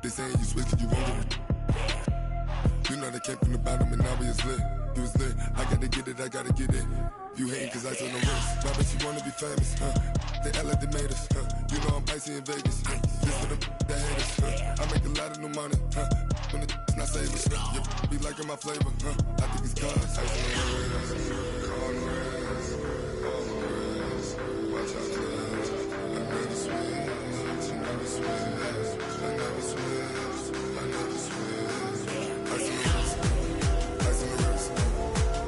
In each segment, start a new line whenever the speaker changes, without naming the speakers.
They saying you switch, you won't. You know they came from the bottom and now we is lit. You was lit, I gotta get it, I gotta get it. You hating cause I saw no risk. Why bet you wanna be famous, They act like they made us, You know I'm icy in Vegas, This for the that hate us, I make a lot of new money, When the not save us, You be liking my flavor, I think it's cause ice on the rails, call the rails, watch out for us. I never switch, I never switch, I never switch, I never switch. Ice on the wrist, ice on the wrist,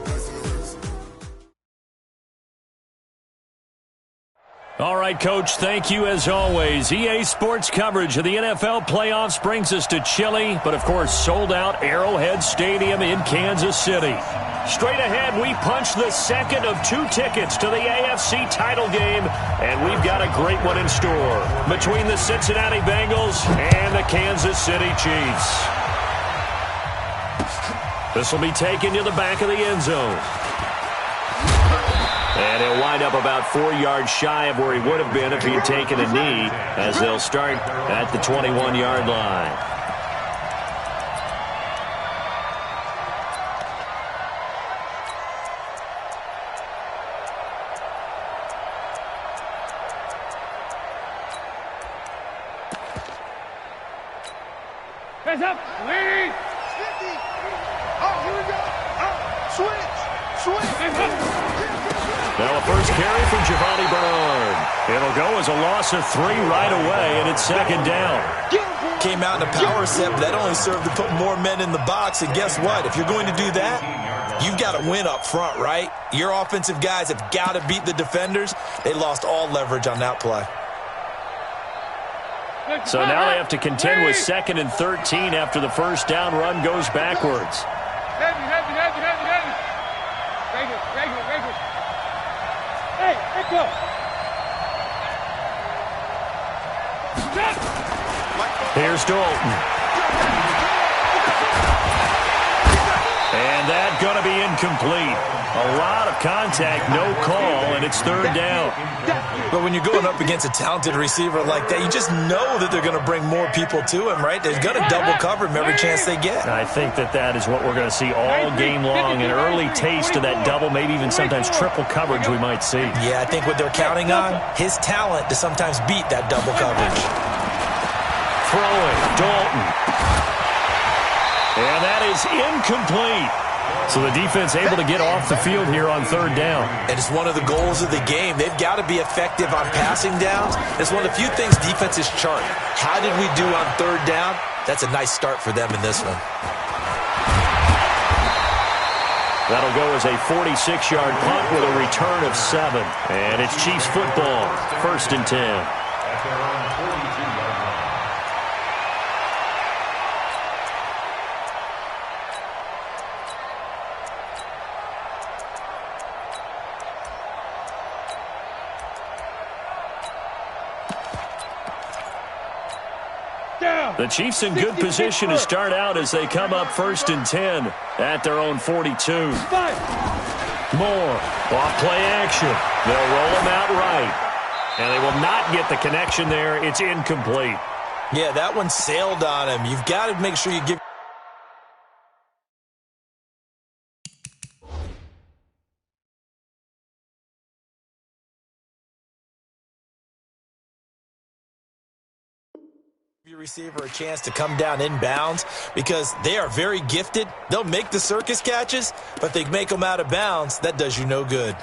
ice on the wrist.
All right, Coach, thank you as always. EA Sports coverage of the NFL playoffs brings us to chilly, but of course sold-out Arrowhead Stadium in Kansas City. Straight ahead, we punch the second of 2 tickets to the AFC title game, and we've got a great one in store between the Cincinnati Bengals and the Kansas City Chiefs. This will be taken to the back of the end zone. And he'll wind up about 4 yards shy of where he would have been if he had taken a knee, as they'll start at the 21-yard line.
Hands up, lead! 50! Oh, here we go! Oh, switch!
Now a first carry for Giovanni Bernard. It'll go as a loss of 3 right away, and it's second down.
Came out in a power set, but that only served to put more men in the box. And guess what? If you're going to do that, you've got to win up front, right? Your offensive guys have got to beat the defenders. They lost all leverage on that play.
So now they have to contend with 2nd and 13 after the first down run goes backwards.
Heavy. Break it. Hey, let's go.
Here's Dalton. And that's going to be incomplete. A lot of contact, no call, and it's 3rd down.
But when you're going up against a talented receiver like that, you just know that they're going to bring more people to him, right? They're going to double cover him every chance they get.
I think that is what we're going to see all game long, an early taste of that double, maybe even sometimes triple coverage we might see.
Yeah, I think what they're counting on, his talent to sometimes beat that double coverage.
Throwing, Dalton. And that is incomplete. So the defense able to get off the field here on 3rd down.
And it's one of the goals of the game. They've got to be effective on passing downs. It's one of the few things defenses chart. How did we do on 3rd down? That's a nice start for them in this one.
That'll go as a 46-yard punt with a return of 7. And it's Chiefs football, 1st and 10. The Chiefs in good position to start out as they come up 1st and 10 at their own 42. Moore, off play action. They'll roll him out right. And they will not get the connection there. It's incomplete.
Yeah, that one sailed on him. You've got to make sure you give. Your receiver a chance to come down inbounds because they are very gifted. They'll make the circus catches, but they make them out of bounds. That does you no good.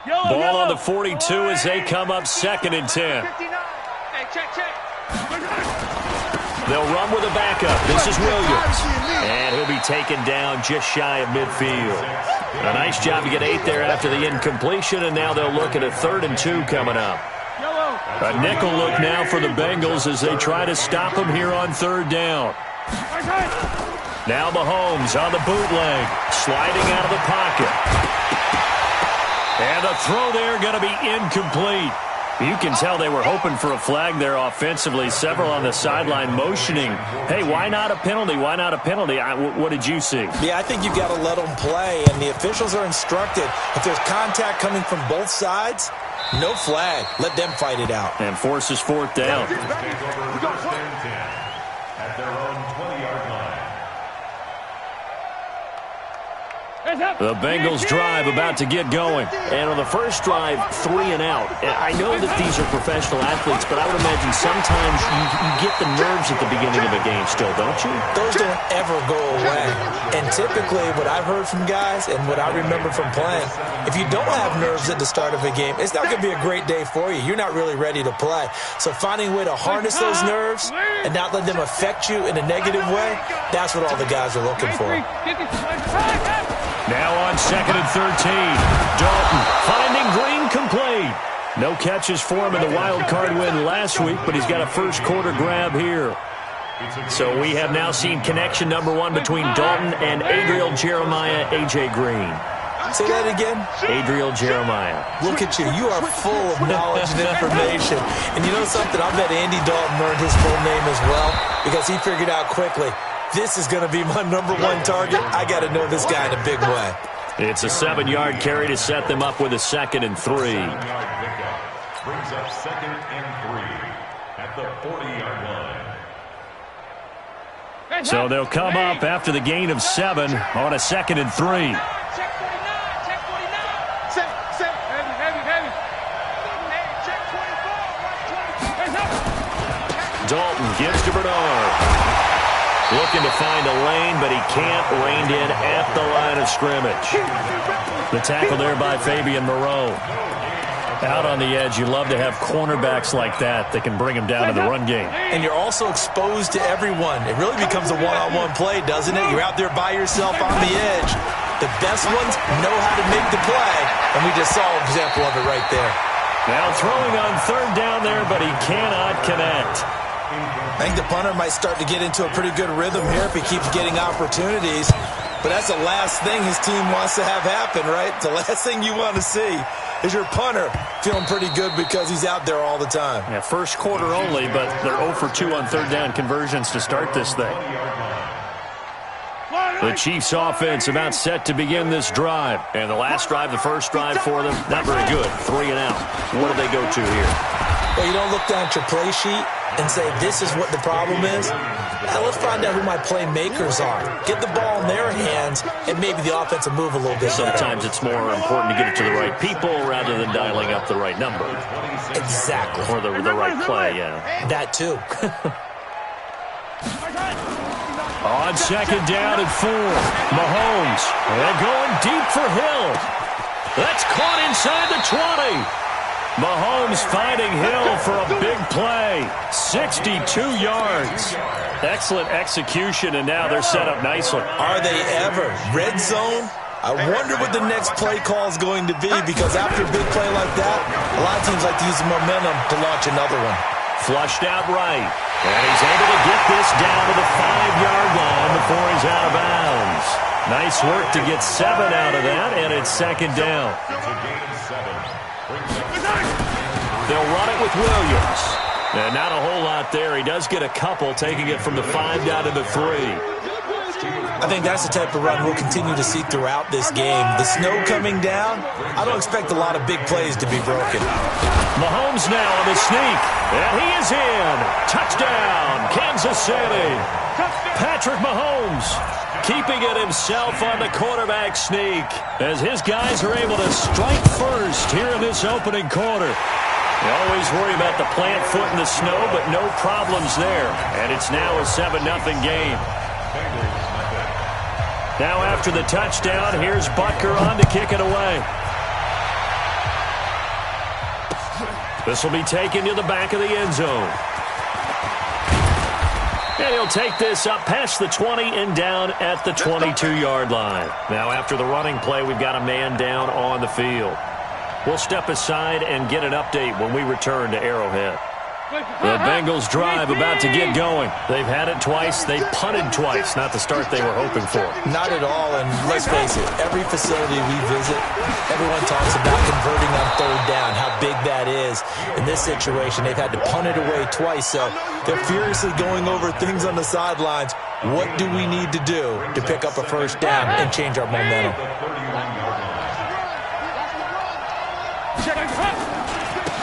Ball on the 42 as they come up 2nd and 10.
Hey, check.
They'll run with a backup. This is Williams. And he'll be taken down just shy of midfield. A nice job to get 8 there after the incompletion, and now they'll look at a 3rd and 2 coming up. A nickel look now for the Bengals as they try to stop him here on 3rd down. Now Mahomes on the bootleg, sliding out of the pocket. And the throw there going to be incomplete. You can tell they were hoping for a flag there offensively. Several on the sideline motioning, hey, why not a penalty? Why not a penalty? What did you see?
Yeah, I think you've got to let them play, and the officials are instructed. If there's contact coming from both sides, no flag. Let them fight it out.
And forces fourth down.
At their own 20-yard line.
The Bengals drive about to get going.
And on the first drive, 3 and out. I know that these are professional athletes, but I would imagine sometimes you get the nerves at the beginning of a game still, don't you?
Those don't ever go away. And typically what I've heard from guys and what I remember from playing, if you don't have nerves at the start of a game, it's not going to be a great day for you. You're not really ready to play. So finding a way to harness those nerves and not let them affect you in a negative way, that's what all the guys are looking for.
Now on 2nd and 13. Dalton finding Green complete. No catches for him in the wild card win last week, but he's got a first quarter grab here. So we have now seen connection number 1 between Dalton and Adriel Jeremiah, A.J. Green.
Say that again?
Adriel Jeremiah.
Look at you. You are full of knowledge and information. And you know something? I bet Andy Dalton learned his full name as well because he figured out quickly, this is going to be my number 1 target. I got to know this guy in a big way.
It's a 7-yard carry to set them up with a 2nd and 3.
Brings up 2nd and 3 at the 40-yard line.
So they'll come up after the gain of 7 on a 2nd and 3.
Check 49, check 49. Set. Heavy. Check 24,
Dalton gives to Bernard. Looking to find a lane, but he can't. Reined in at the line of scrimmage. The tackle there by Fabian Moreau. Out on the edge, you love to have cornerbacks like that can bring him down to the run game.
And you're also exposed to everyone. It really becomes a one-on-one play, doesn't it? You're out there by yourself on the edge. The best ones know how to make the play, and we just saw an example of it right there.
Now throwing on 3rd down there, but he cannot connect.
I think the punter might start to get into a pretty good rhythm here if he keeps getting opportunities. But that's the last thing his team wants to have happen, right? The last thing you want to see is your punter feeling pretty good because he's out there all the time.
Yeah, first quarter only, but they're 0 for 2 on 3rd down conversions to start this thing. The Chiefs offense about set to begin this drive. And the last drive, the first drive for them, not very good. 3 and out. What do they go to here?
Well, you don't look down at your play sheet and say, this is what the problem is. Now let's find out who my playmakers are. Get the ball in their hands, and maybe the offense will move a little bit better.
Sometimes it's more important to get it to the right people rather than dialing up the right number.
Exactly.
Or the right play, yeah.
That too.
On 2nd down and 4, Mahomes. And going deep for Hill. That's caught inside the 20. Mahomes finding Hill for a big play. 62 yards. Excellent execution, and now they're set up nicely.
Are they ever? Red zone? I wonder what the next play call is going to be, because after a big play like that, a lot of teams like to use the momentum to launch another one.
Flushed out right. And he's able to get this down to the 5-yard line before he's out of bounds. Nice work to get 7 out of that, and it's 2nd down. They'll run it with Williams. And not a whole lot there. He does get a couple, taking it from the 5 down to the 3.
I think that's the type of run we'll continue to see throughout this game. The snow coming down, I don't expect a lot of big plays to be broken.
Mahomes now on the sneak. And he is in. Touchdown, Kansas City. Patrick Mahomes keeping it himself on the quarterback sneak as his guys are able to strike first here in this opening quarter. You always worry about the plant foot in the snow, but no problems there. And it's now a 7-0 game. Now after the touchdown, here's Butker on to kick it away. This will be taken to the back of the end zone. And he'll take this up past the 20 and down at the 22-yard line. Now after the running play, we've got a man down on the field. We'll step aside and get an update when we return to Arrowhead. The Bengals drive about to get going. They've had it twice. They've punted twice. Not the start they were hoping for.
Not at all, and let's face it, every facility we visit, everyone talks about converting on third down, how big that is. In this situation, they've had to punt it away twice, so they're furiously going over things on the sidelines. What do we need to do to pick up a first down and change our momentum?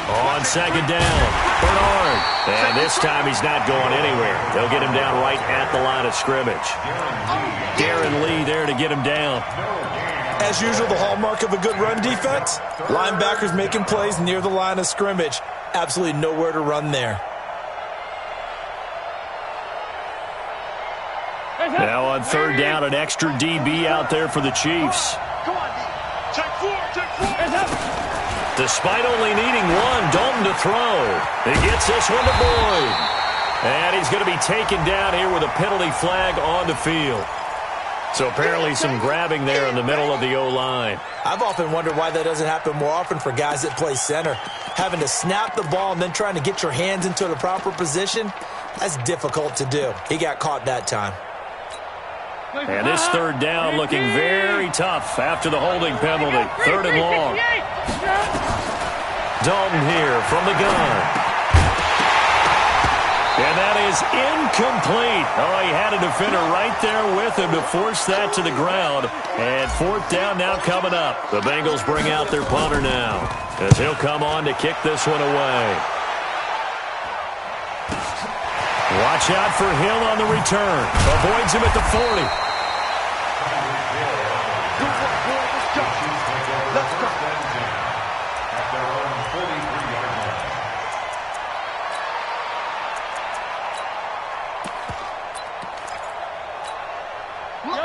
On second down, Bernard. And this time he's not going anywhere. They'll get him down right at the line of scrimmage. Darren Lee there to get him down.
As usual, the hallmark of a good run defense, linebackers making plays near the line of scrimmage. Absolutely nowhere to run there.
Now on third down, an extra DB out there for the Chiefs.
Come on, D. Check four.
Despite only needing one, Dalton to throw. He gets this one to Boyd. And he's going to be taken down here with a penalty flag on the field. So apparently some grabbing there in the middle of the O-line.
I've often wondered why that doesn't happen more often for guys that play center. Having to snap the ball and then trying to get your hands into the proper position, that's difficult to do. He got caught that time.
And this third down looking very tough after the holding penalty. Third and long. Dalton here from the gun. And that is incomplete. Oh, he had a defender right there with him to force that to the ground. And fourth down now coming up. The Bengals bring out their punter now as he'll come on to kick this one away. Watch out for Hill on the return. Avoids him at the 40.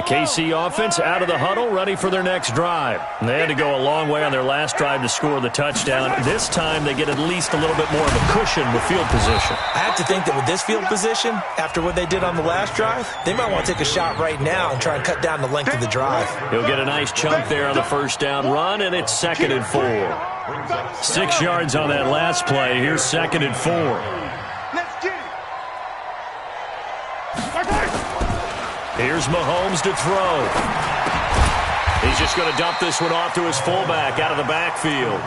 KC offense out of the huddle, ready for their next drive. And they had to go a long way on their last drive to score the touchdown. This time they get at least a little bit more of a cushion with field position.
I have to think that with this field position, after what they did on the last drive, they might want to take a shot right now and try and cut down the length of the drive.
He'll get a nice chunk there on the first down run, and it's 2nd and 4. 6 yards on that last play. Here's 2nd and 4.
Let's get it.
Here's Mahomes to throw. He's just going to dump this one off to his fullback out of the backfield.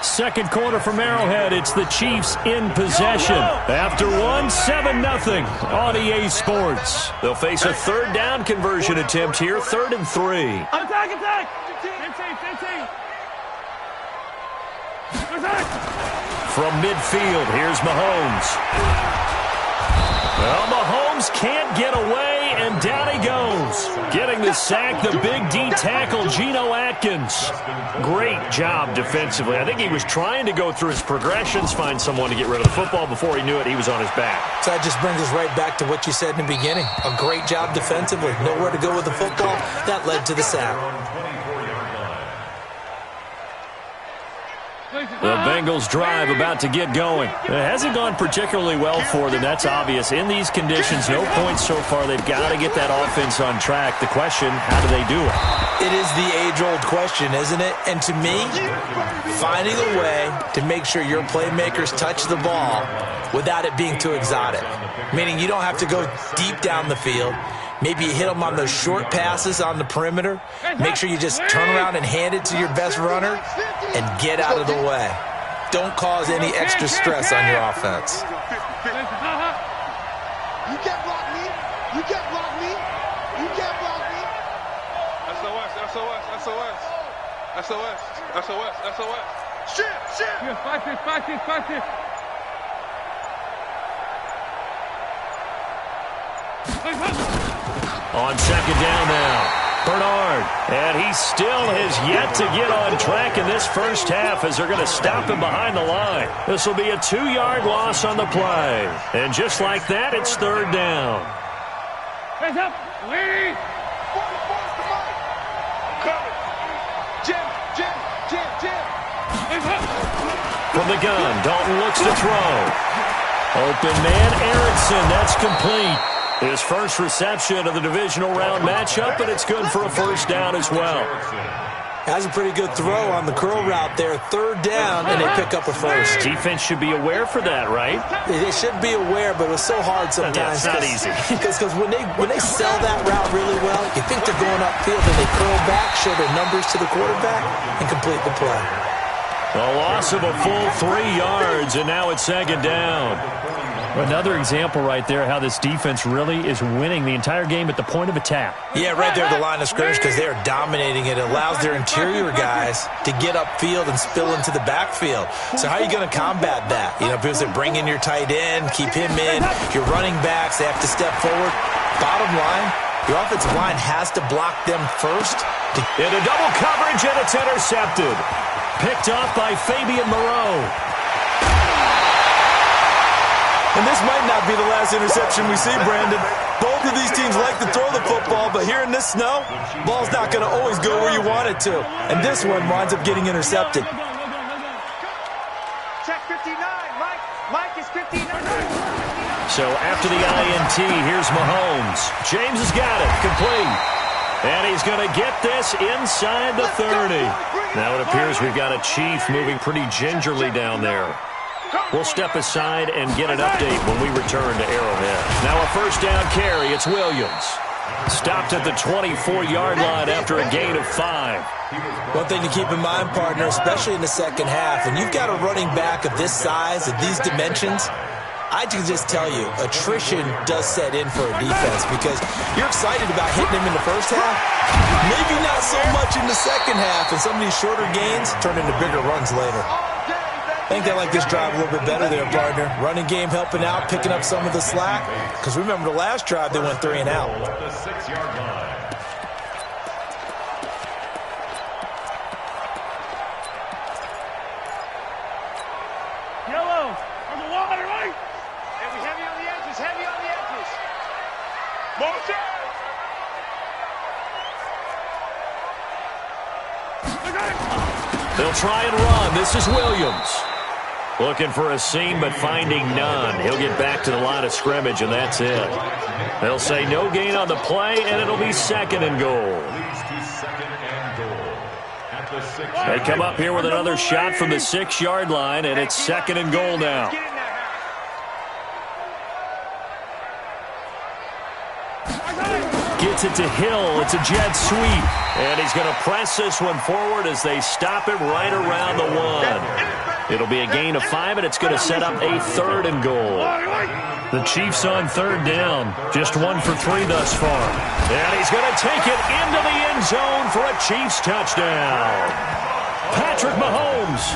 Second quarter from Arrowhead. It's the Chiefs in possession. After one, 7-0 on EA Sports. They'll face a third down conversion attempt here, 3rd and 3.
Attack! 15.
From midfield, here's Mahomes. Well, Mahomes can't get away, and down he goes. Getting the sack, the big D tackle, Geno Atkins. Great job defensively. I think he was trying to go through his progressions, find someone to get rid of the football. Before he knew it, he was on his back.
So that just brings us right back to what you said in the beginning. A great job defensively. Nowhere to go with the football. That led to the sack.
The Bengals drive about to get going. It hasn't gone particularly well for them. That's obvious. In these conditions, no points so far. They've got to get that offense on track. The question, how do they do it?
It is the age-old question, isn't it? And to me, finding a way to make sure your playmakers touch the ball without it being too exotic. Meaning you don't have to go deep down the field. Maybe you hit them on those short passes on the perimeter. Make sure you just turn around and hand it to your best runner and get out of the way. Don't cause any extra stress on your offense.
You can't block me. You can't block me. You can't block me. SOS. Shit. Fight this.
On second down now, Bernard. And he still has yet to get on track in this first half as they're going to stop him behind the line. This will be a 2-yard loss on the play. And just like that, it's third down.
Hands up. Lead.
From the gun, Dalton looks to throw. Open man, Aronson. That's complete. His first reception of the divisional round matchup, but it's good for a first down as well.
That's a pretty good throw on the curl route there. Third down, and they pick up a first.
Defense should be aware for that, right?
They should be aware, but it was so hard sometimes.
It's not easy.
Because when they sell that route really well, you think they're going upfield, and they curl back, show their numbers to the quarterback, and complete the play.
A loss of a full 3 yards, and now it's second down. Another example right there how this defense really is winning the entire game at the point of attack.
Yeah, right there at the line of scrimmage because they are dominating it. It allows their interior guys to get upfield and spill into the backfield. So how are you going to combat that? You know, because they bring in your tight end, keep him in. Your running backs, they have to step forward. Bottom line, your offensive line has to block them first.
Into double coverage, and it's intercepted. Picked off by Fabian Moreau.
And this might not be the last interception we see, Brandon. Both of these teams like to throw the football, but here in this snow, ball's not going to always go where you want it to. And this one winds up getting intercepted.
Check 59. Mike is 59.
So after the INT, here's Mahomes. James has got it. Complete. And he's going to get this inside the 30. Now it appears we've got a Chief moving pretty gingerly down there. We'll step aside and get an update when we return to Arrowhead. Now a first down carry. It's Williams. Stopped at the 24-yard line after a gain of 5.
One thing to keep in mind, partner, especially in the second half, when you've got a running back of this size, of these dimensions, I can just tell you, attrition does set in for a defense because you're excited about hitting him in the first half. Maybe not so much in the second half, and some of these shorter gains turn into bigger runs later. I think they like this drive a little bit better there, partner. Running game helping out, picking up some of the slack. Because remember, the last drive, they went 3 and out.
The 6-yard line.
Yellow. On the water, right? Heavy on the edges. Heavy on the edges. Motion.
They'll try and run. This is Williams. Looking for a seam, but finding none. He'll get back to the line of scrimmage, and that's it. They'll say no gain on the play, and it'll be second and goal. They come up here with another shot from the 6-yard line, and it's second and goal now. Gets it to Hill. It's a jet sweep. And he's going to press this one forward as they stop him right around the 1. It'll be a gain of 5, and it's going to set up a third and goal. The Chiefs on third down. Just 1 for 3 thus far. And he's going to take it into the end zone for a Chiefs touchdown. Patrick Mahomes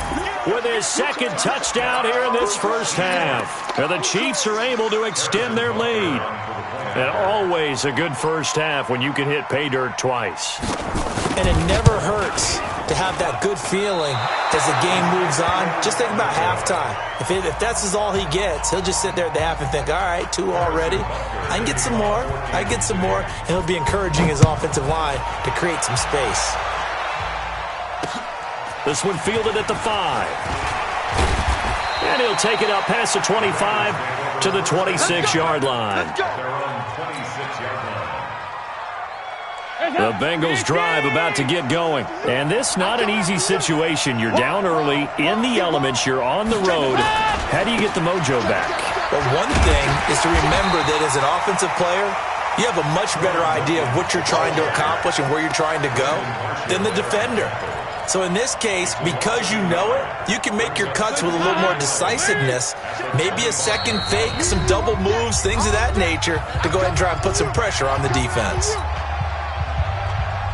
with his second touchdown here in this first half. And the Chiefs are able to extend their lead. And always a good first half when you can hit pay dirt twice.
And it never hurts to have that good feeling as the game moves on. Just think about halftime. If that's all he gets, he'll just sit there at the half and think, all right, 2 already. I can get some more. I can get some more. And he'll be encouraging his offensive line to create some space.
This one fielded at the 5. And he'll take it up past the 25 to the 26-yard line. The Bengals drive about to get going. And this not an easy situation. You're down early, in the elements, you're on the road. How do you get the mojo back?
Well, one thing is to remember that as an offensive player, you have a much better idea of what you're trying to accomplish and where you're trying to go than the defender. So in this case, because you know it, you can make your cuts with a little more decisiveness, maybe a second fake, some double moves, things of that nature, to go ahead and try and put some pressure on the defense.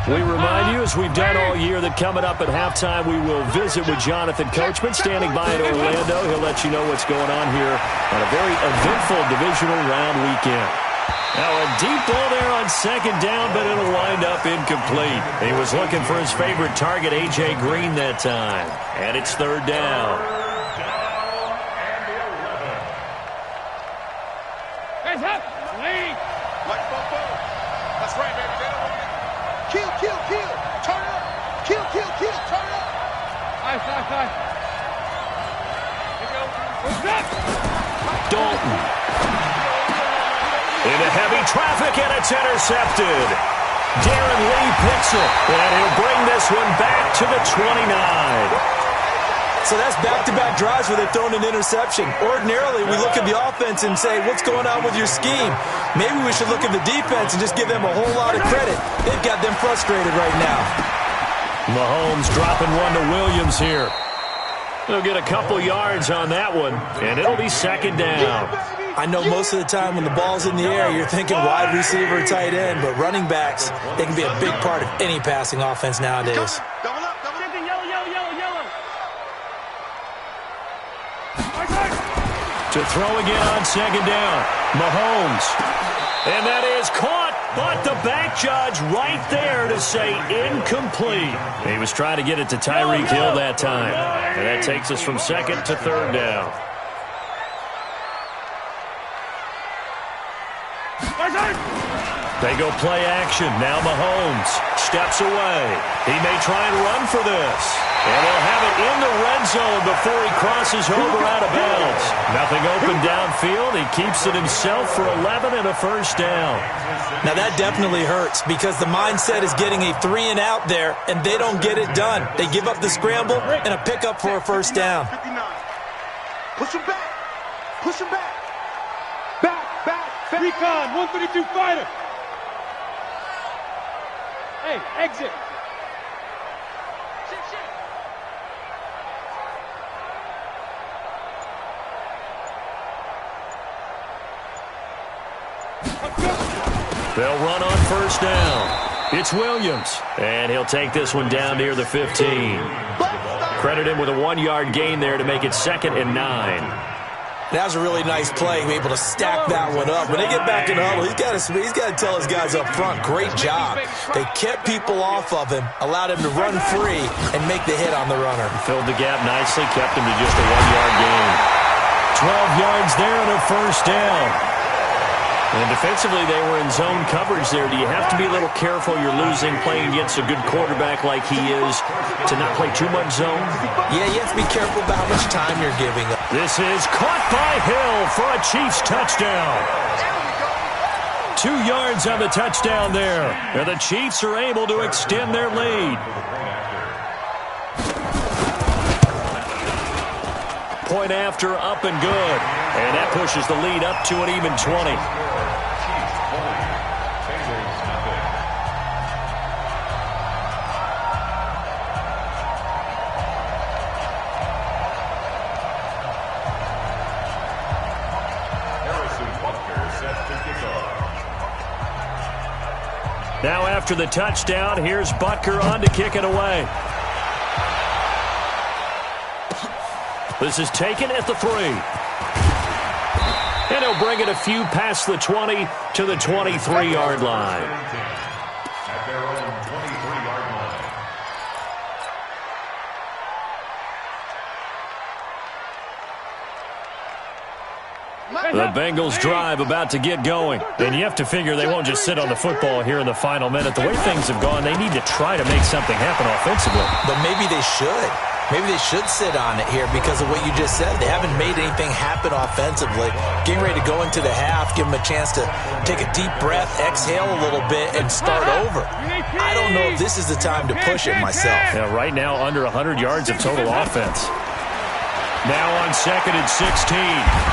We remind you, as we've done all year, that coming up at halftime, we will visit with Jonathan Coachman, standing by in Orlando. He'll let you know what's going on here on a very eventful divisional round weekend. Now a deep ball there on second down, but it'll wind up incomplete. He was looking for his favorite target, A.J. Green, that time. And it's third down.
Hands up. Lead. That's right, baby. Kill. Turn up. Kill. Turn up. Nice.
Dalton. Into heavy traffic, and it's intercepted. Darren Lee picks it, and he'll bring this one back to the 29.
So that's back-to-back drives where they've thrown an interception. Ordinarily, we look at the offense and say, what's going on with your scheme? Maybe we should look at the defense and just give them a whole lot of credit. They've got them frustrated right now.
Mahomes dropping one to Williams here. He'll get a couple yards on that one, and it'll be second down.
I know most of the time when the ball's in the air, you're thinking wide receiver, tight end, but running backs, they can be a big part of any passing offense nowadays.
To throw again on second down, Mahomes. And that is caught, but the back judge right there to say incomplete. He was trying to get it to Tyreek Hill that time. And that takes us from second to third down. They go play action. Now Mahomes steps away. He may try and run for this. And they'll have it in the red zone before he crosses over out of bounds. Nothing open downfield. He keeps it himself for 11 and a first down.
Now that definitely hurts because the mindset is getting a 3-and-out there, and they don't get it done. They give up the scramble and a pickup for a first down.
Push him back. Push him back. Back. Recon, 132 fighter. Hey, exit.
They'll run on first down. It's Williams, and he'll take this one down near the 15. Credit him with a 1-yard gain there to make it 2nd and 9.
That was a really nice play, be able to stack that one up. When they get back in the huddle, he's got to tell his guys up front, great job. They kept people off of him, allowed him to run free, and make the hit on the runner.
Filled the gap nicely, kept him to just a 1-yard gain. 12 yards there and a first down. And defensively, they were in zone coverage there. Do you have to be a little careful? You're losing playing against a good quarterback like he is to not play too much zone?
Yeah, you have to be careful about how much time you're giving up.
This is caught by Hill for a Chiefs touchdown. 2 yards on the touchdown there. And the Chiefs are able to extend their lead. Point after, up and good. And that pushes the lead up to an even 20. Now after the touchdown, here's Butker on to kick it away. This is taken at the 3. And he'll bring it a few past the 20 to the 23-yard line.
At their own 23-yard line.
The Bengals drive about to get going. And you have to figure they won't just sit on the football here in the final minute. The way things have gone, they need to try to make something happen offensively.
But maybe they should. Maybe they should sit on it here because of what you just said. They haven't made anything happen offensively. Getting ready to go into the half, give them a chance to take a deep breath, exhale a little bit, and start over. I don't know if this is the time to push it myself.
Yeah, right now, under 100 yards of total offense. Now on 2nd and 16,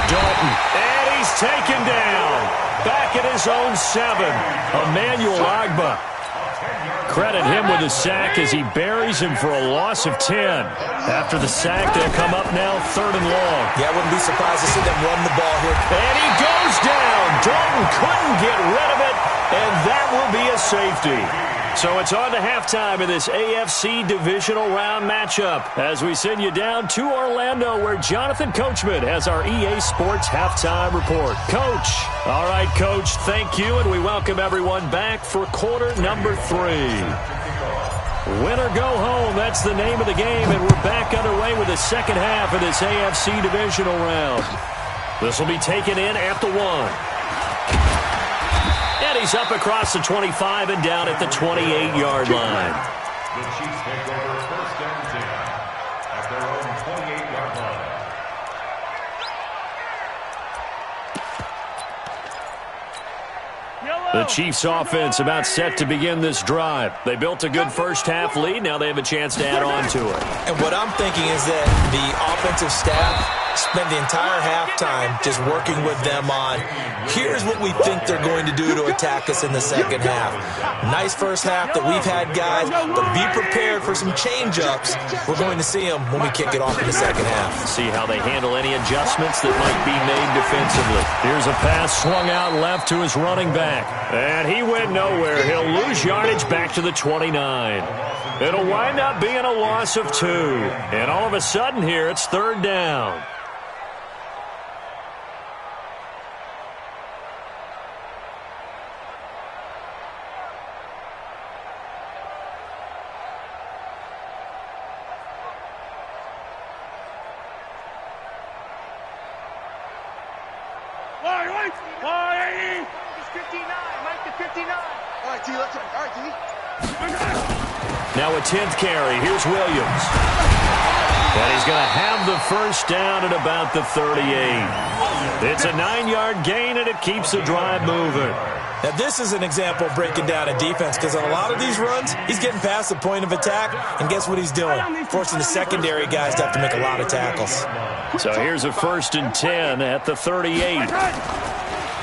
Dalton. And he's taken down. Back at his own 7. Emmanuel Ogbah. Credit him with a sack as he buries him for a loss of 10. After the sack, they'll come up now 3rd and long.
Yeah, I wouldn't be surprised to see them run the ball here.
And he goes down. Dalton couldn't get rid of it, and that will be a safety. So it's on to halftime in this AFC divisional round matchup as we send you down to Orlando where Jonathan Coachman has our EA Sports halftime report. Coach. All right, Coach, thank you, and we welcome everyone back for quarter number 3. Win or go home, that's the name of the game, and we're back underway with the second half of this AFC divisional round. This will be taken in at the 1. And he's up across the 25 and down at the 28-yard line.
The Chiefs take over 1st and 10 at their own 28-yard line.
The Chiefs offense about set to begin this drive. They built a good first-half lead. Now they have a chance to add on to it.
And what I'm thinking is that the offensive staff spent the entire halftime just working with them on, here's what we think they're going to do to attack us in the second half. Nice first half that we've had, guys, but be prepared for some change-ups. We're going to see them when we kick it off in the second half.
See how they handle any adjustments that might be made defensively. Here's a pass swung out left to his running back. And he went nowhere. He'll lose yardage back to the 29. It'll wind up being a loss of 2. And all of a sudden here, it's third down. Now a 10th carry. Here's Williams. And he's going to have the first down at about the 38. It's a 9-yard gain, and it keeps the drive moving.
Now, this is an example of breaking down a defense, because on a lot of these runs, he's getting past the point of attack, and guess what he's doing? Forcing the secondary guys to have to make a lot of tackles.
So here's a 1st and 10 at the 38.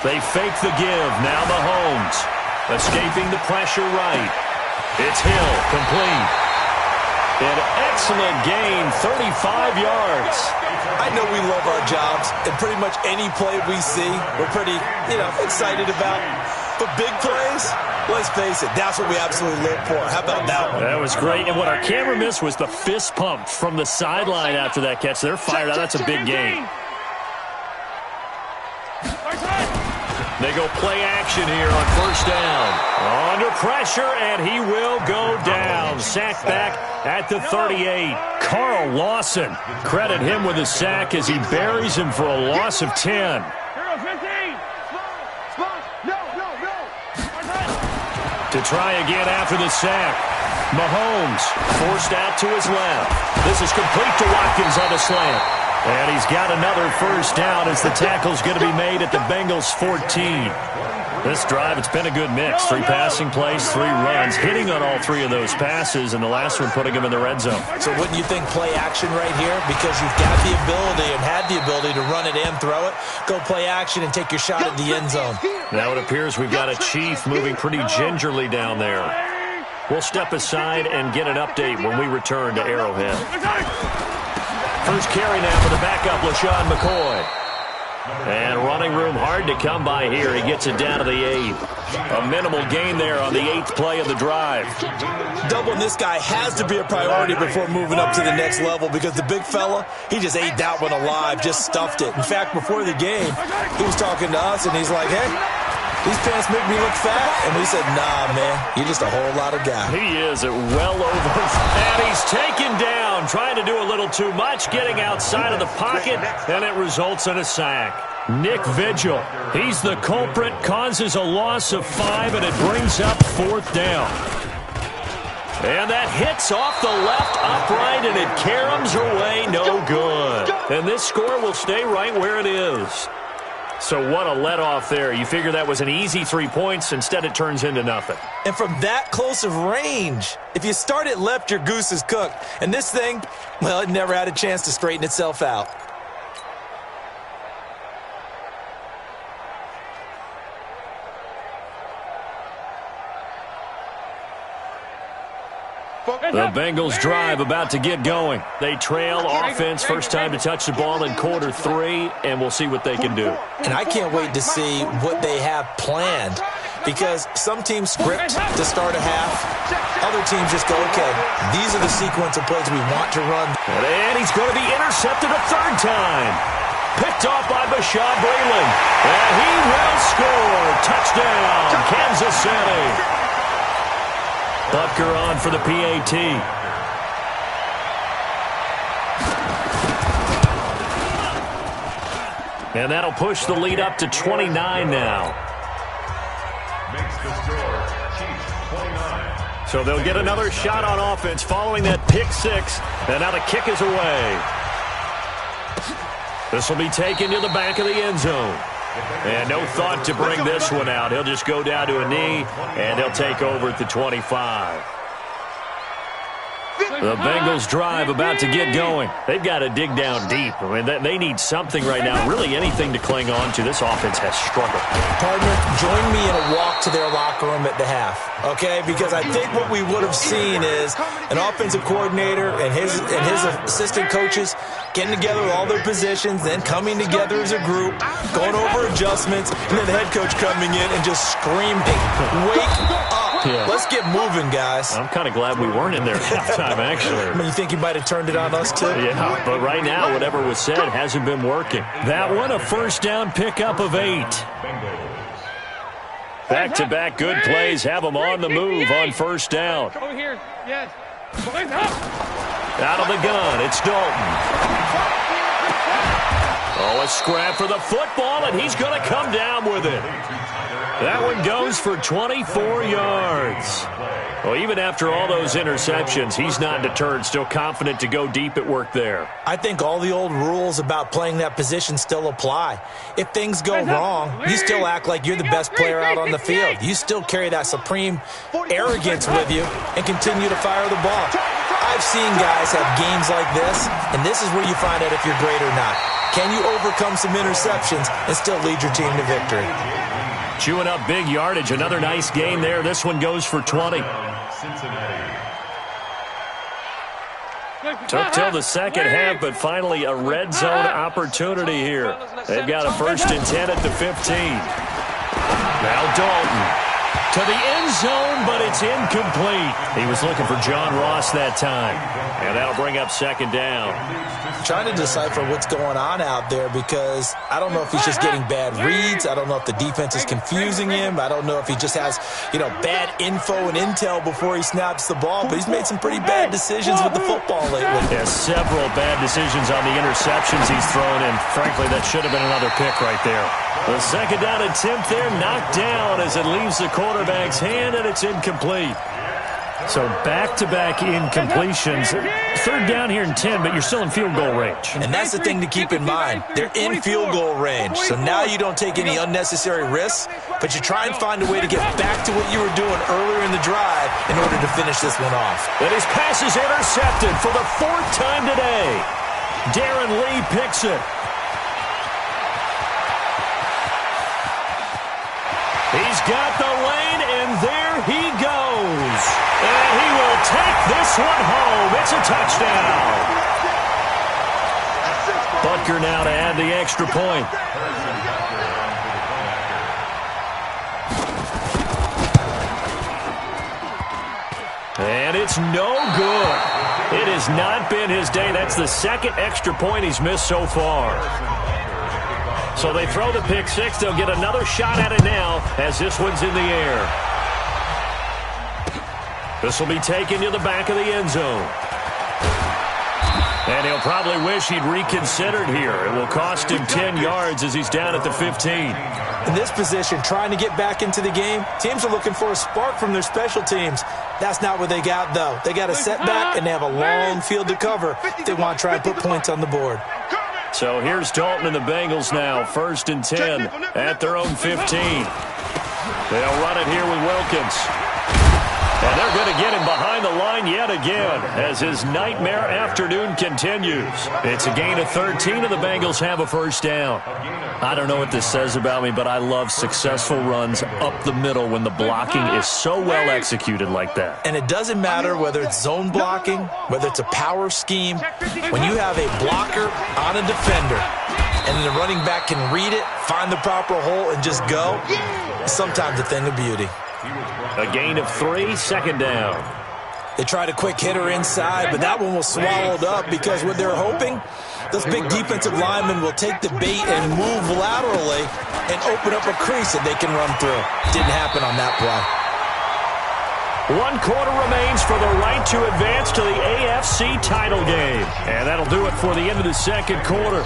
They fake the give. Now Mahomes escaping the pressure right. It's Hill, complete. An excellent gain, 35 yards.
I know we love our jobs, and pretty much any play we see, we're pretty, excited about. But big plays, let's face it, that's what we absolutely live for. How about that one?
That was great, and what our camera missed was the fist pump from the sideline after that catch. They're fired out. That's a big gain. They go play action here on first down. Under pressure, and he will go down. Sacked back at the 38. Carl Lawson, credit him with a sack as he buries him for a loss of 10. To try again after the sack. Mahomes forced out to his left. This is complete to Watkins on the slant. And he's got another first down as the tackle's going to be made at the Bengals' 14. This drive, it's been a good mix. 3 passing plays, 3 runs, hitting on all 3 of those passes, and the last one putting him in the red zone.
So wouldn't you think play action right here? Because you've got the ability and had the ability to run it and throw it. Go play action and take your shot at the end zone.
Now it appears we've got a Chief moving pretty gingerly down there. We'll step aside and get an update when we return to Arrowhead. First carry now for the backup, LaShawn McCoy. And running room hard to come by here. He gets it down to the 8. A minimal gain there on the 8th play of the drive.
Doubling this guy has to be a priority before moving up to the next level, because the big fella, he just ate that one alive, just stuffed it. In fact, before the game, he was talking to us, and he's like, hey, these pants make me look fat. And we said, nah, man, you're just a whole lot of guy.
He is at well over. And he's taken down, trying to do a little too much, getting outside of the pocket, and it results in a sack. Nick Vigil, he's the culprit, causes a loss of 5, and it brings up 4th down. And that hits off the left upright, and it caroms away, no good. And this score will stay right where it is. So what a let-off there. You figure that was an easy 3 points. Instead, it turns into nothing.
And from that close of range, if you start it left, your goose is cooked. And this thing, well, it never had a chance to straighten itself out.
The Bengals drive about to get going. They trail offense, first time to touch the ball in quarter 3, and we'll see what they can do.
And I can't wait to see what they have planned, because some teams script to start a half. Other teams just go, okay, these are the sequence of plays we want to run.
And he's going to be intercepted a 3rd time. Picked off by Bashaud Breeland. And he will score. Touchdown, Kansas City. Butker on for the PAT. And that'll push the lead up to 29 now.
Makes the score, Chiefs 29.
So they'll get another shot on offense following that pick 6. And now the kick is away. This will be taken to the back of the end zone. And no thought to bring this one out. He'll just go down to a knee, and he'll take over at the 25. The Bengals drive about to get going. They've got to dig down deep. I mean, they need something right now, really anything to cling on to. This offense has struggled.
Partner, join me in a walk to their locker room at the half, okay? Because I think what we would have seen is an offensive coordinator and his assistant coaches getting together with all their positions, then coming together as a group, going over adjustments, and then the head coach coming in and just screaming, "Wake up.
Yeah.
Let's get moving, guys."
I'm kind of glad we weren't in there at halftime, actually.
I mean, you think he might have turned it on us, too?
Yeah, but right now, whatever was said hasn't been working. That one, a first down pickup of 8. Back-to-back good plays have them on the move on first down.
Over here. Yes.
Out of the gun, it's Dalton. Oh, a scrap for the football, and he's going to come down with it. That one goes for 24 yards. Well, even after all those interceptions, he's not deterred, still confident to go deep at work there.
I think all the old rules about playing that position still apply. If things go wrong, you still act like you're the best player out on the field. You still carry that supreme arrogance with you and continue to fire the ball. I've seen guys have games like this, and this is where you find out if you're great or not. Can you overcome some interceptions and still lead your team to victory?
Chewing up big yardage. Another nice gain there. This one goes for 20. Took till the second half, but finally a red zone opportunity here. They've got a 1st and 10 at the 15. Now Dalton to the end zone, but it's incomplete. He was looking for John Ross that time. And that'll bring up second down.
Trying to decipher what's going on out there because I don't know if he's just getting bad reads. I don't know if the defense is confusing him. I don't know if he just has, bad info and intel before he snaps the ball. But he's made some pretty bad decisions with the football lately.
Yeah, several bad decisions on the interceptions he's thrown, and frankly, that should have been another pick right there. The second down attempt there knocked down as it leaves the quarterback's hand, and it's incomplete. So back-to-back incompletions. Third down here and 10, but you're still in field goal range.
And that's the thing to keep in mind. They're in field goal range. So now you don't take any unnecessary risks, but you try and find a way to get back to what you were doing earlier in the drive in order to finish this one off.
And his pass is intercepted for the 4th time today. Darren Lee picks it. He's got the lane, and there he goes. And he will take this one home. It's a touchdown. Butker now to add the extra point. And it's no good. It has not been his day. That's the 2nd extra point he's missed so far. So they throw the pick six. They'll get another shot at it now as this one's in the air. This will be taken to the back of the end zone. And he'll probably wish he'd reconsidered here. It will cost him 10 yards as he's down at the 15.
In this position, trying to get back into the game, teams are looking for a spark from their special teams. That's not what they got, though. They got a setback, and they have a long field to cover if they want to try and put points on the board.
So here's Dalton and the Bengals now, 1st and 10 at their own 15. They'll run it here with Wilkins. And they're going to get him behind the line yet again as his nightmare afternoon continues. It's a gain of 13, and the Bengals have a 1st down. I don't know what this says about me, but I love successful runs up the middle when the blocking is so well executed like that.
And it doesn't matter whether it's zone blocking, whether it's a power scheme. When you have a blocker on a defender and the running back can read it, find the proper hole, and just go, it's sometimes a thing of beauty.
A gain of 3, 2nd down.
They tried a quick hitter inside, but that one was swallowed up because what they're hoping, those big defensive linemen will take the bait and move laterally and open up a crease that they can run through. Didn't happen on that play.
1 quarter remains for the right to advance to the AFC title game. And that'll do it for the end of the 2nd quarter.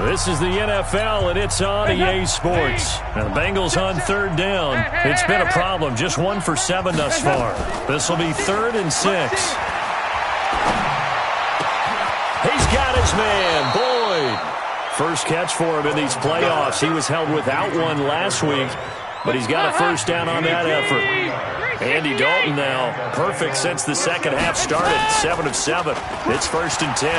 This is the NFL, and it's on EA Sports. Now, the Bengals on 3rd down. It's been a problem. Just 1 for 7 thus far. This will be 3rd and 6. He's got his man, Boyd. First catch for him in these playoffs. He was held without one last week, but he's got a first down on that effort. Andy Dalton now perfect since the second half started. 7 of 7. It's 1st and 10.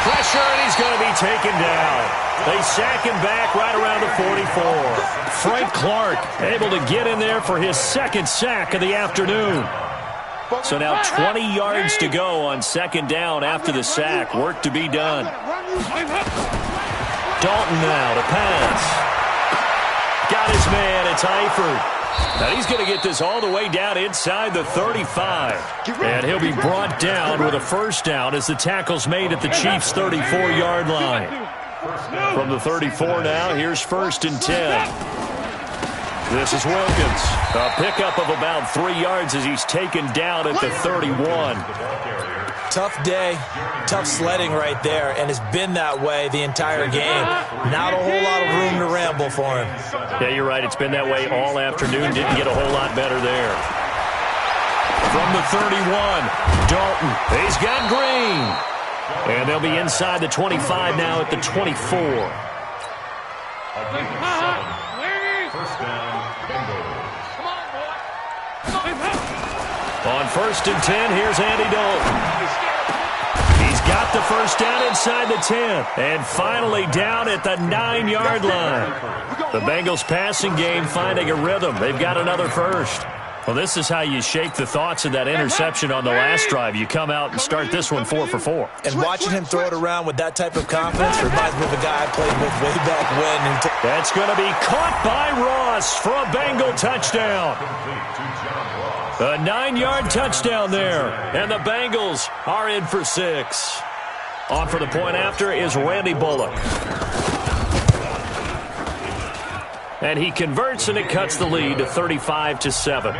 Pressure, and he's going to be taken down. They sack him back right around the 44. Frank Clark able to get in there for his second sack of the afternoon. So now 20 yards to go on 2nd down after the sack. Work to be done. Dalton now to pass. Got his man. It's Eifert. Now he's going to get this all the way down inside the 35. And he'll be brought down with a first down as the tackle's made at the Chiefs' 34-yard line. From the 34 now, here's 1st and 10. This is Wilkins. A pickup of about 3 yards as he's taken down at the 31.
Tough day, tough sledding right there, and it's been that way the entire game. Not a whole lot of room to ramble for him.
Yeah, you're right. It's been that way all afternoon. Didn't get a whole lot better there. From the 31, Dalton. He's got Green. And they'll be inside the 25 now at the 24. On 1st and 10, here's Andy Dalton. He's got the first down inside the 10. And finally down at the 9-yard line. The Bengals passing game finding a rhythm. They've got another first. Well, this is how you shake the thoughts of that interception on the last drive. You come out and start this one 4 for 4.
And watching him throw it around with that type of confidence reminds me of a guy I played with way back when.
That's going to be caught by Ross for a Bengal touchdown. A 9-yard touchdown there. And the Bengals are in for 6. On for the point after is Randy Bullock. And he converts, and it cuts the lead to 35-7.
Next to score,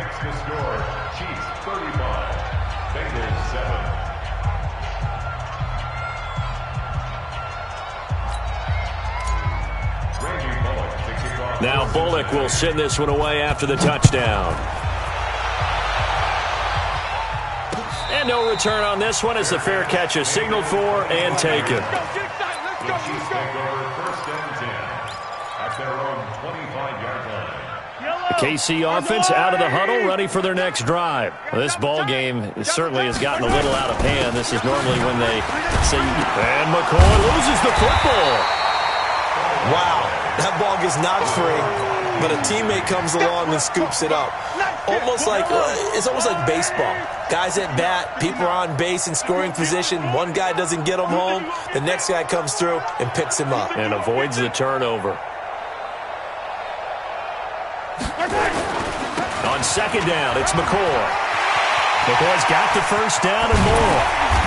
Chiefs 35, Bengals 7. Randy Bullock to kick off.
Now Bullock will send this one away after the touchdown. And no return on this one as the fair catch is signaled for and taken.
The Chiefs take over 1st and 10 at their own 25-yard line.
The KC offense out of the huddle, ready for their next drive. Well, this ball game certainly has gotten a little out of hand. This is normally when they say, and McCoy loses the football.
Wow, that ball gets knocked free, but a teammate comes along and scoops it up. It's almost like baseball. Guys at bat, people are on base in scoring position. One guy doesn't get him home. The next guy comes through and picks him up.
And avoids the turnover. On 2nd down, it's McCoy. McCoy's got the first down and more.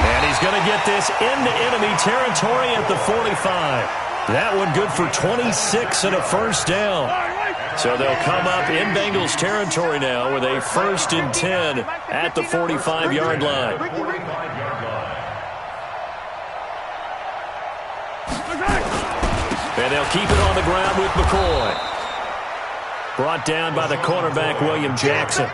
And he's going to get this into enemy territory at the 45. That one good for 26 and a first down. So they'll come up in Bengals territory now with a 1st and 10 at the 45-yard line. And they'll keep it on the ground with McCoy. Brought down by the cornerback, William Jackson.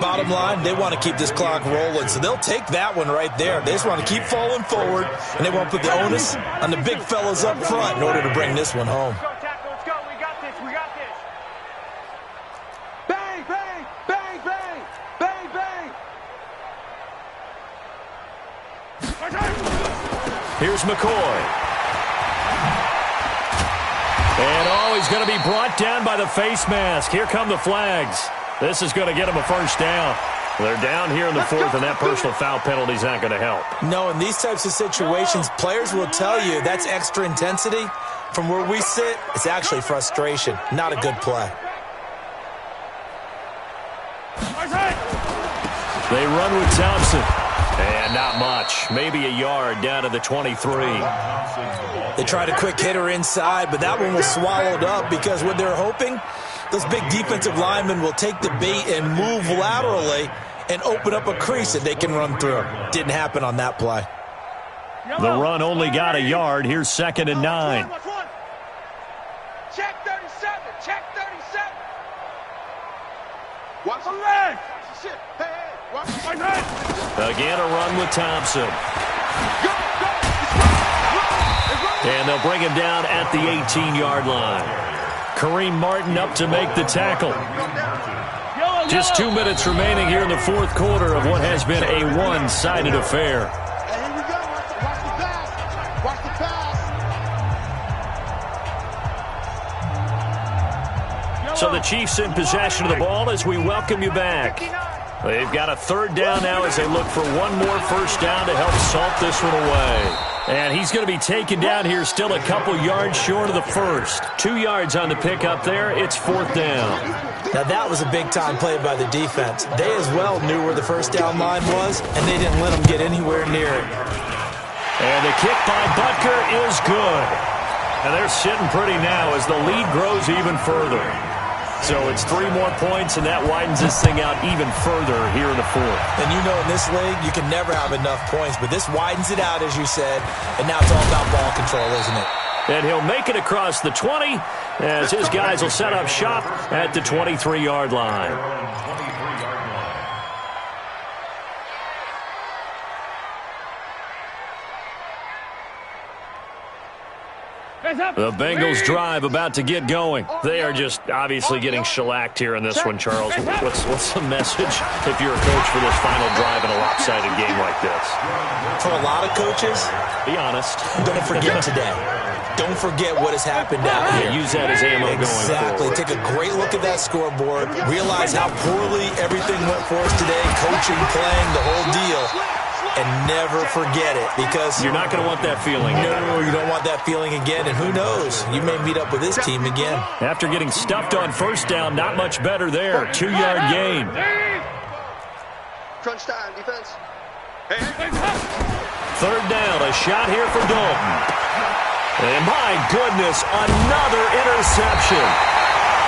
Bottom line, they want to keep this clock rolling, so they'll take that one right there. They just want to keep falling forward, and they want to put the onus on the big fellas up front in order to bring this one home.
Let's go. We got this. Bang, bang, bang, bang, bang, bang.
Here's McCoy. And he's going to be brought down by the face mask. Here come the flags. This is going to get him a first down. They're down here in the 4th, and that personal foul penalty is not going to help.
No, in these types of situations, players will tell you that's extra intensity. From where we sit, it's actually frustration. Not a good play.
They run with Thompson. And not much. Maybe a yard down to the 23.
They tried a quick hitter inside, but that one was swallowed up because what they're hoping, those big defensive linemen will take the bait and move laterally and open up a crease that they can run through. Didn't happen on that play.
The run only got a yard. Here's 2nd and 9.
Check 37. Check 37. Watch the leg. Hey, watch the leg.
Again, a run with Thompson.
Go, go.
And they'll bring him down at the 18-yard line. Kareem Martin up to make the tackle. Just 2 minutes remaining here in the fourth quarter of what has been a one-sided affair. So the Chiefs in possession of the ball as we welcome you back. They've got a third down now as they look for one more first down to help salt this one away. And he's going to be taken down here still a couple yards short of the first. 2 yards on the pickup there. It's fourth down.
Now that was a big-time play by the defense. They as well knew where the first down line was, and they didn't let them get anywhere near it.
And the kick by Butker is good. And they're sitting pretty now as the lead grows even further. So it's 3 more points, and that widens this thing out even further here in the fourth.
And you know in this league, you can never have enough points, but this widens it out, as you said, and now it's all about ball control, isn't it?
And he'll make it across the 20 as his guys will set up shop at the 23-yard line. The Bengals drive about to get going. They are just obviously getting shellacked here in this one, Charles. What's the message if you're a coach for this final drive in a lopsided game like this?
For a lot of coaches,
be honest.
Don't forget today. Don't forget what has happened out here.
Use that as ammo going
Exactly.
forward.
Take a great look at that scoreboard. Realize how poorly everything went for us today. Coaching, playing, the whole deal. And never forget it, because
you're not going to want that feeling.
No, you don't want that feeling again. And who knows? You may meet up with this team again.
After getting stuffed on first down, not much better there. 2-yard gain.
Crunch time, defense.
Third down, a shot here for Dalton. And my goodness, another interception.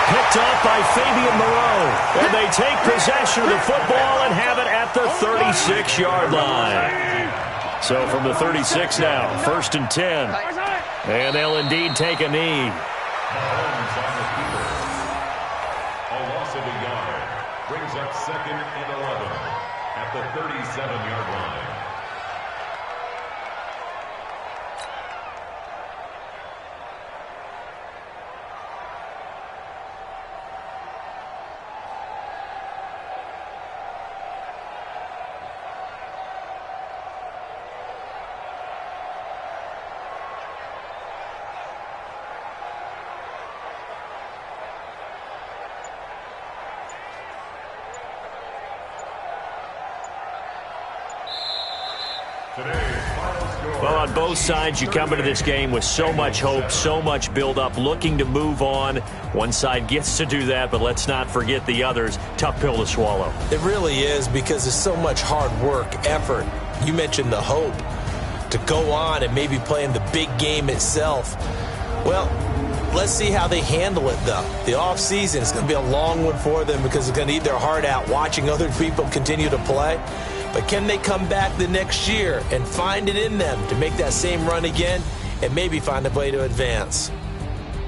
Picked off by Fabian Moreau. And they take possession of the football and have it at the 36-yard line. So from the 36 now, 1st and 10. And they'll indeed take a knee.
A loss of a yard brings up 2nd and 11 at the 37-yard line.
Well, on both sides, you come into this game with so much hope, so much build-up, looking to move on. One side gets to do that, but let's not forget the others. Tough pill to swallow.
It really is, because there's so much hard work, effort. You mentioned the hope to go on and maybe play in the big game itself. Well, let's see how they handle it, though. The offseason is going to be a long one for them, because they're going to eat their heart out watching other people continue to play. But can they come back the next year and find it in them to make that same run again and maybe find a way to advance?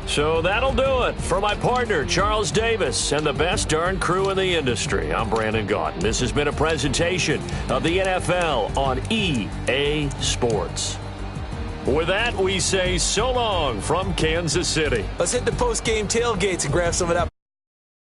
So that'll do it. For my partner, Charles Davis, and the best darn crew in the industry, I'm Brandon Gaudin. This has been a presentation of the NFL on EA Sports. With that, we say so long from Kansas City.
Let's hit the post-game tailgates and grab some of that